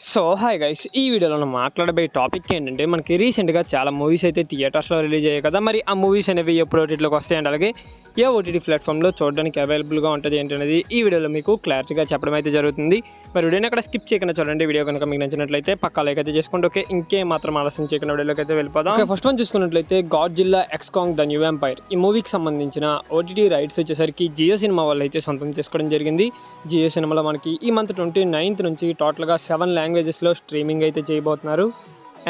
So hi guys, ఈ వీడియోలో మనం మాట్లాడబోయే టాపిక్ ఏంటంటే మనకి రీసెంట్గా చాలా మూవీస్ అయితే థియేటర్స్లో రిలీజ్ అయ్యాయి కదా. మరి ఆ మూవీస్ అనేవి ఎప్పుడు ఓటీటీలోకి వస్తాయంటే అలాగే ఏ ఓటీటీ ప్లాట్ఫామ్లో చూడడానికి అవైలబుల్గా ఉంటుంది ఏంటనేది ఈ వీడియోలో మీకు క్లారిటీగా చెప్పడం అయితే జరుగుతుంది. మరి వీడియోని అక్కడ స్కిప్ చేయకుండా చూడండి. వీడియో కనుక మీకు నచ్చినట్లయితే పక్కా లైక్ అయితే చేసుకోండి. ఓకే, ఇంకేం మాత్రం ఆలస్యం చేయకుండా వీడియోలోకి అయితే వెళ్ళిపోదాం. ఓకే, ఫస్ట్ వన్ చూసుకున్నట్లయితే Godzilla x Kong the new empire ఈ మూవీకి సంబంధించిన ఓటీటీ రైట్స్ వచ్చేసరికి జియో సినిమా వాళ్ళు అయితే సొంతం చేసుకోవడం జరిగింది. జియో సినిమాలో మనకి ఈ మంత్ 29th నుంచి టోటల్గా 7 లాంగ్వేజెస్లో స్ట్రీమింగ్ అయితే చేయబోతున్నారు.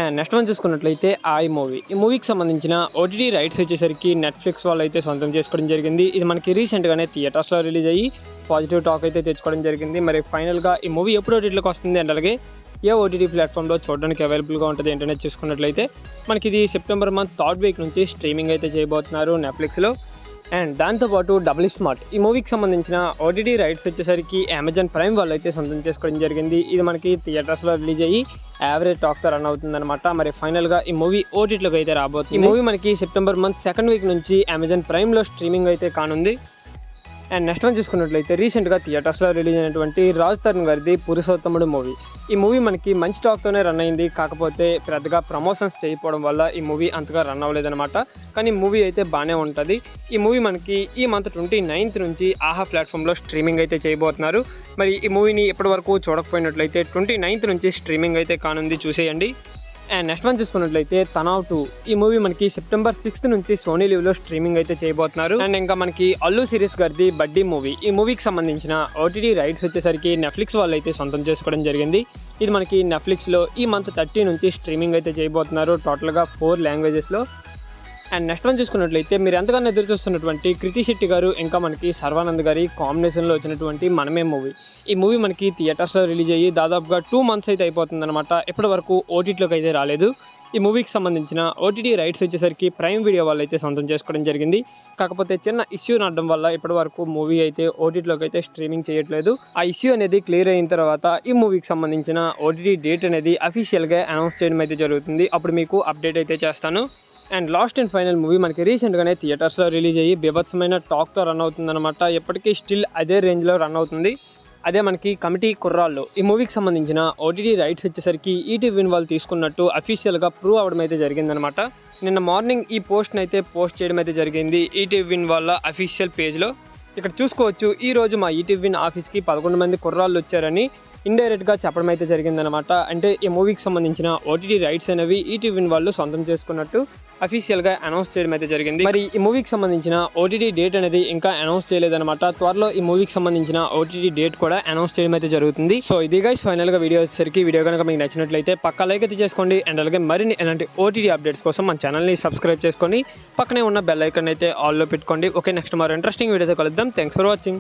అండ్ నెక్స్ట్ వన్ చూసుకున్నట్లయితే ఈ మూవీకి సంబంధించిన ఓటీటీ రైట్స్ వచ్చేసరికి నెట్ఫ్లిక్స్ వాళ్ళు అయితే సొంతం చేసుకోవడం జరిగింది. ఇది మనకి రీసెంట్గానే థియేటర్స్లో రిలీజ్ అయ్యి పాజిటివ్ టాక్ అయితే తెచ్చుకోవడం జరిగింది. మరి ఫైనల్గా ఈ మూవీ ఎప్పుడు ఓటీటీలోకి వస్తుంది అండ్ అలాగే ఏ ఓటీటీ ప్లాట్ఫామ్లో చూడడానికి అవైలబుల్గా ఉంటుంది ఏంటనే చూసుకున్నట్లయితే మనకి ఇది సెప్టెంబర్ మంత్ 3rd వీక్ నుంచి స్ట్రీమింగ్ అయితే చేయబోతున్నారు నెట్ఫ్లిక్స్లో. అండ్ దాంతోపాటు డబుల్ స్మార్ట్ ఈ మూవీకి సంబంధించిన ఓటీటీ రైట్స్ వచ్చేసరికి అమెజాన్ ప్రైమ్ వాళ్ళు అయితే సొంతం చేసుకోవడం జరిగింది. ఇది మనకి థియేటర్స్లో రిలీజ్ అయ్యి యావరేజ్ టాక్తో రన్ అవుతుందన్నమాట. మరి ఫైనల్గా ఈ మూవీ ఓటీటీలోకి అయితే రాబోతుంది. ఈ మూవీ మనకి సెప్టెంబర్ మంత్ 2nd వీక్ నుంచి అమెజాన్ ప్రైమ్లో స్ట్రీమింగ్ అయితే కానుంది. అండ్ నెక్స్ట్ వన్ చూసుకున్నట్లయితే రీసెంట్గా థియేటర్స్లో రిలీజ్ అయినటువంటి రాజ్ తరుణ్ గారిది పురుషోత్తముడు మూవీ. ఈ మూవీ మనకి మంచి టాక్తోనే రన్ అయింది. కాకపోతే పెద్దగా ప్రమోషన్స్ చేయకపోవడం వల్ల ఈ మూవీ అంతగా రన్ అవ్వలేదన్నమాట. కానీ మూవీ అయితే బాగానే ఉంటుంది. ఈ మూవీ మనకి ఈ మంత్ 29th నుంచి ఆహా ప్లాట్ఫామ్లో స్ట్రీమింగ్ అయితే చేయబోతున్నారు. మరి ఈ మూవీని ఇప్పటి వరకు చూడకపోయినట్లయితే 29th నుంచి స్ట్రీమింగ్ అయితే కానుంది, చూసేయండి. అండ్ నెక్స్ట్ వన్ చూసుకున్నట్లయితే తనావ్ 2 ఈ మూవీ మనకి సెప్టెంబర్ 6th నుంచి సోనీ లివ్లో స్ట్రీమింగ్ అయితే చేయబోతున్నారు. అండ్ ఇంకా మనకి అల్లు సిరీస్ గారిది బడ్డీ మూవీ ఈ మూవీకి సంబంధించిన ఓటీటీ రైట్స్ వచ్చేసరికి నెట్ఫ్లిక్స్ వాళ్ళు అయితే సొంతం చేసుకోవడం జరిగింది. ఇది మనకి నెట్ఫ్లిక్స్లో ఈ మంత్ 30 నుంచి స్ట్రీమింగ్ అయితే చేయబోతున్నారు టోటల్గా 4 లాంగ్వేజెస్లో. అండ్ నెక్స్ట్ వన్ చూసుకున్నట్లయితే మీరు ఎంతగానో ఎదురు చూస్తున్నటువంటి కృతి శెట్టి గారు ఇంకా మనకి సర్వానంద్ గారి కాంబినేషన్లో వచ్చినటువంటి మనమే మూవీ. ఈ మూవీ మనకి థియేటర్స్లో రిలీజ్ అయ్యి దాదాపుగా 2 months అయితే అయిపోతుందన్నమాట. ఇప్పటి వరకు ఓటీటీలోకి అయితే రాలేదు. ఈ మూవీకి సంబంధించిన ఓటీటీ రైట్స్ వచ్చేసరికి ప్రైమ్ వీడియో వాళ్ళు అయితే సొంతం చేసుకోవడం జరిగింది. కాకపోతే చిన్న ఇష్యూ నడడం వల్ల ఇప్పటి వరకు మూవీ అయితే ఓటీటీలోకి అయితే స్ట్రీమింగ్ చేయట్లేదు. ఆ ఇష్యూ అనేది క్లియర్ అయిన తర్వాత ఈ మూవీకి సంబంధించిన ఓటీటీ డేట్ అనేది అఫీషియల్గా అనౌన్స్ చేయడం అయితే జరుగుతుంది. అప్పుడు మీకు అప్డేట్ అయితే చేస్తాను. And last and final movie మనకి రీసెంట్గానే థియేటర్స్లో రిలీజ్ అయ్యి బీభత్సమైన టాక్తో రన్ అవుతుందన్నమాట. ఎప్పటికీ స్టిల్ అదే రేంజ్లో రన్ అవుతుంది. అదే మనకి కమిటీ కుర్రాళ్ళు ఈ మూవీకి సంబంధించిన ఓటీటీ రైట్స్ వచ్చేసరికి ఈటీవీ వాళ్ళు తీసుకున్నట్టు అఫీషియల్గా ప్రూవ్ అవ్వడం అయితే జరిగిందనమాట. నిన్న మార్నింగ్ ఈ పోస్ట్ని అయితే పోస్ట్ చేయడం అయితే జరిగింది ఈటీవీ వాళ్ళ అఫీషియల్ పేజ్లో. ఇక్కడ చూసుకోవచ్చు, ఈరోజు మా ఈటీవీ ఆఫీస్కి 11 మంది కుర్రాళ్ళు వచ్చారని ఇండైరెక్ట్గా చెప్పడం అయితే జరిగిందనమాట. అంటే ఈ మూవీకి సంబంధించిన ఓటీటీ రైట్స్ అనేవి ఈటీవీ వాళ్ళు సొంతం చేసుకున్నట్టు అఫీషియల్గా అనౌన్స్ చేయడం అయితే జరిగింది. మరి ఈ మూవీకి సంబంధించిన ఓటీటీ డేట్ అనేది ఇంకా అనౌన్స్ చేయలేదన్నమాట. త్వరలో ఈ మూవీకి సంబంధించిన ఓటీటీ డేట్ కూడా అనౌన్స్ చేయడం అయితే జరుగుతుంది. సో ఇది గైస్ ఫైనల్గా వీడియో వచ్చేసరికి వీడియో కనుక మీకు నచ్చినట్లయితే పక్కా లైక్ అయితే చేసుకోండి. అండ్ అలాగే మరిన్ని ఇలాంటి ఓటీటీ అప్డేట్స్ కోసం మన ఛానల్ని సబ్స్క్రైబ్ చేసుకొని పక్కనే ఉన్న బెల్ ఐకాన్ అయితే ఆల్లో పెట్టుకోండి. ఓకే, నెక్స్ట్ మరో ఇంట్రెస్టింగ్ వీడియోతో కలుద్దాం. Thanks for watching.